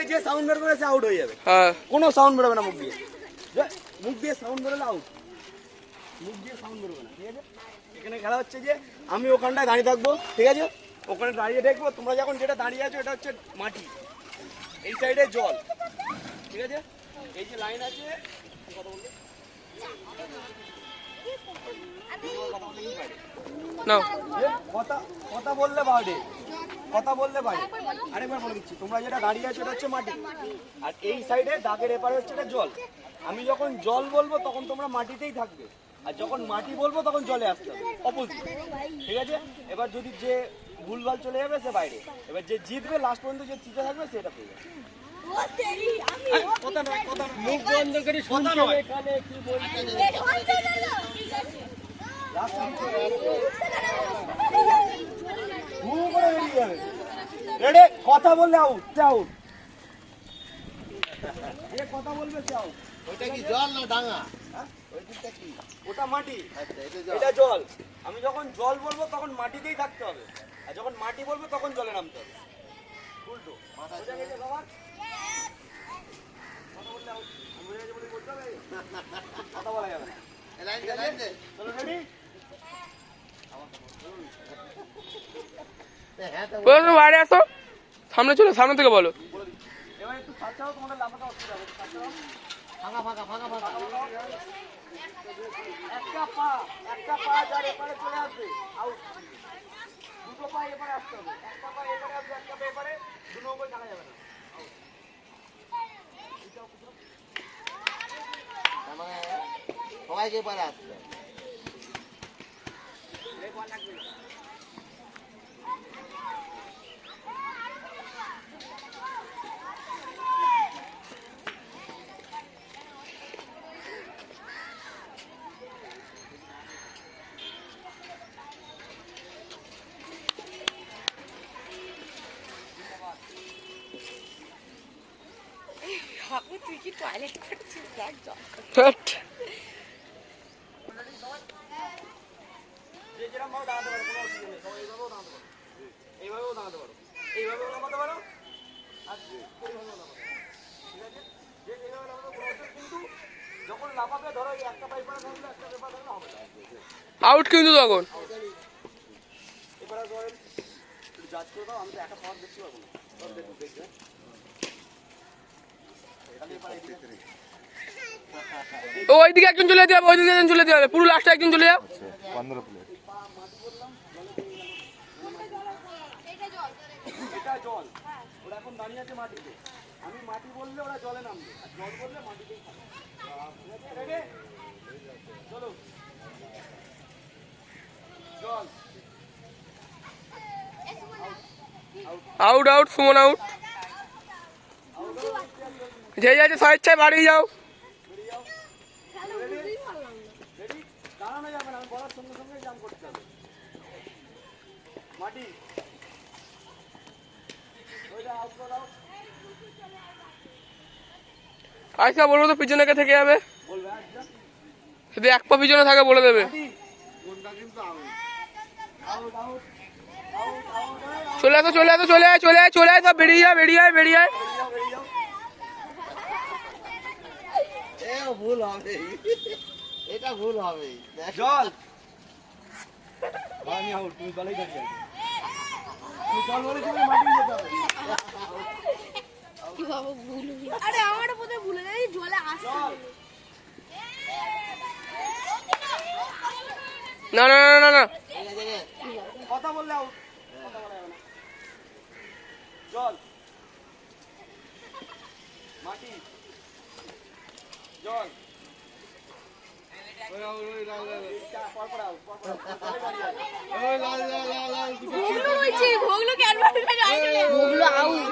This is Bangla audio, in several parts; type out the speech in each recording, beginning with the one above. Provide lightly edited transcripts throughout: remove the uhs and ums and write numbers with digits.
দিয়ে যে সাউন্ড বের করে সে আউট হয়ে যাবে। হ্যাঁ, কোনো সাউন্ড বেরোবে না মুখ দিয়ে। মুখ দিয়ে সাউন্ড বেরোলে আউট, মুখ দিয়ে সাউন্ড বেরোবে না, ঠিক আছে? এখানে খেলা হচ্ছে যে আমি ওখানটায় দাঁড়িয়ে থাকবো, ঠিক আছে? ওখানে দাঁড়িয়ে দেখবো, তোমরা যখন যেটা দাঁড়িয়ে আছো এটা হচ্ছে মাটি, এই সাইডে জল, ঠিক আছে? এই যে লাইন আছে, কথা বলবে না কথা কথা বললে বাড়ে, কথা বললে বাড়ে। আরেকবার বলে দিচ্ছি, তোমরা যেটা দাঁড়িয়ে আছো এটা হচ্ছে মাটি, আর এই সাইডে দাগের এপারে হচ্ছে এটা জল। আমি যখন জল বলবো তখন তোমরা মাটিতেই থাকবে, আর যখন মাটি বলবো তখন জলে আসতে হবে, অপোজিট, ঠিক আছে? এবার যদি যে ভুলভাল চলে যাবে সে বাইরে, এবার যে জিতবে লাস্ট পর্যন্ত যে জিতে থাকবে সেটা পেয়ে যাবে। কথা নয়, কথা নয়, মুখ বন্ধ করে শুনতে হবে এখানে কি বলছে। কথা বললে আউট, আউট, কথা বলবে চাও। ওইটা কি জল না ডাঙা? ওটা মাটি, এটা জল। আমি যখন জল বলবো তখন মাটিতেই থাকতে হবে, আর যখন মাটি বলবো তখন জলে নামতে হবে, উল্টো। কথা বলা যাবে না। বাইরে আসো, সামনে চলো, সামনে থেকে বলো। এবার একটু ছাড়ছাও, তোমাদের লাফাতে অসুবিধা হবে। ফাঁকা ফাঁকা ফাঁকা ফাঁকা। একটা পা যার এপারে চলে আসবে আউট, দুটো পা এপারে আসতে হবে, একটা পা এপারে আসবে, একটা পা এপারে, দু নম্বর জানা যাবে না। মানে সবাইকে পারে আসতে। তুই কি টয়লেট করছিস? যে যেরকম ভাবে দাঁড়াতে পারো, কোনো অসুবিধা নেই, সবাই এইভাবেও দাঁড়াতে পারো, এইভাবেও দাঁড়াতে পারো, এইভাবেও নামাতে পারো, আর এইভাবেও নামাতে পারো, ঠিক আছে? যে এইভাবে নামাতে কোনো অসুবিধা, কিন্তু যখন লাফাবে ধরো এই একটা পাইপারে থাকলে একটা পেপার থাকলে হবে না, আউট কিন্তু তখন। এবারে ধরেন একটু জাজ করে দাও, আমি তো একা পাওয়ার দেখতে পারবো না, সব দেখুন দেখবে। ওইদিকে একজন চলে যেতে হবে, ওইদিকে একজন চলে যেতে হবে, পুরো লাস্টে একজন চলে যাও। এটা জল, ওরা এখন দাঁড়িয়ে আছে মাটিতে, আমি মাটি বললে ওরা জলে নামবে, আর জল বললে মাটিতেই থাকবে। চলো জল, আউট আউট, সুমন আউট। যে যাচ্ছে স্বেচ্ছায় বাড়ি যাও। দাঁড়ানো যাবে না, আমি বলার সঙ্গে সঙ্গে জাম করতে হবে। মাটি ওইটা আউট করে দাও, আচ্ছা বলবো তো পিছনে কে থেকে যাবে, বলবে আচ্ছা যদি এক পা পিছনে থাকে বলে দেবে। আউট আউট আউট আউট, চলে আসো, চলে আসো, চলে আয়, চলে আয়, চলে আয়, সব বেরিয়ে যায়, বেরিয়ে আয়, বেরিয়ে আয়। বেরিয়ে যাও। এ ভুল হবে, এটা ভুল হবে। জল, আমি আউট, তুমি জলেই দাঁড়িয়ে আছো, তুমি জল বলে তুমি মাটি যেতে হবে। কি বাবা ভুল, আরে আমারও বোধহয় ভুলে যাই, জলে আসতে জল, না না না না না, কথা বললে আউট, কথা বলা যাবে না। জল, মাটি, জল, পরপর আউট, পরপর আউট। ভুগলো হইছে, ভুগলো কেন বলবে না, ভুগলো আউট।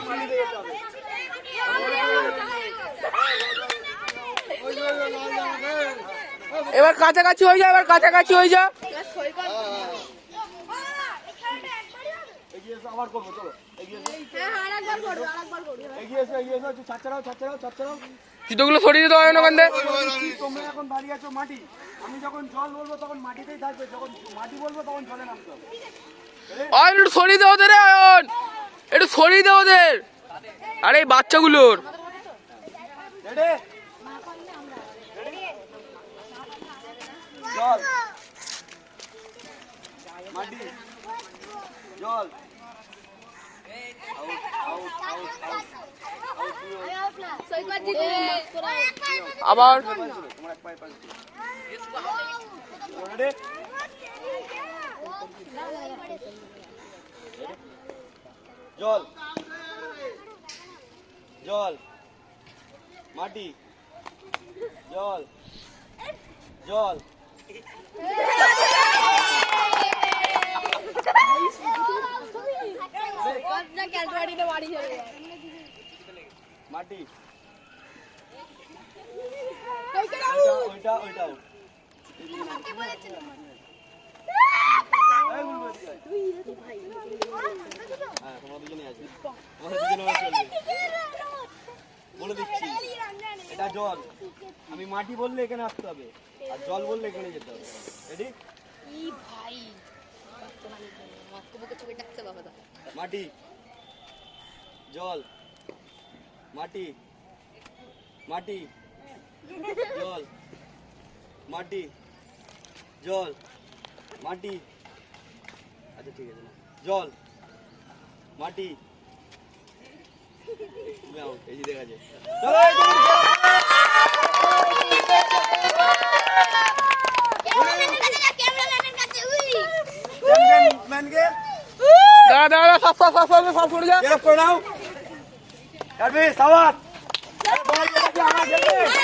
এবার কাছাকাছি হয়ে যা, এবার কাছাকাছি হয়ে যা। এগিয়ে এসো, আবার করবো, চলো এগিয়ে এসো, হ্যাঁ আরেকবার করো, আরেকবার করো। এগিয়ে এসো, এগিয়ে এসো, একটু ছাড়ছাড়াও, ছাড়ছাড়াও, ছাড়ছাড়াও। জুতোগুলো সরিয়ে দিতে হয় না ওখান থেকে। তোমরা এখন দাঁড়িয়ে আছো মাটি, আমি যখন জল বলবো তখন মাটিতেই থাকবে, যখন মাটি বলবো তখন জলে নামতে হবে। অয়ন একটু সরিয়ে দে ওদের, অয়ন একটু সরিয়ে দে ওদের। আরে এই বাচ্চাগুলোর। রেডি জল মাটি জল আউট আউট আউট আউট সৈকত জিতে আবার তোমার এক পায়ে পাস রেডি জল জল মাটি জল জল সৈকত না ক্যালকুলেটরে বাড়ি যাবে মাটি সৈকত ওইটা ওইটা out। এই বলবো হ্যাঁ তোমরা দুজনেই আছে তোমাদের দুজনে চলবে বলে দিচ্ছি এটা জল আমি মাটি বললে এখানে আসতে হবে আর জল বললে এখানে যেতে হবে রেডি ই ভাই মাকে চোখে ডাকছে বাবা দা মাটি জল মাটি মাটি জল মাটি জল মাটি আচ্ছা ঠিক আছে না জল মাটি তুমি আউট এই যে দেখা যায় চলো এই যে ক্যামেরাম্যানের কাছে উই ম্যানকে দাঁড়া দাঁড়া সব সব সব সব সব করে যা। গ্রেফ করে নাও কাটবি সাবাত বল এটা কি আমার খেলবে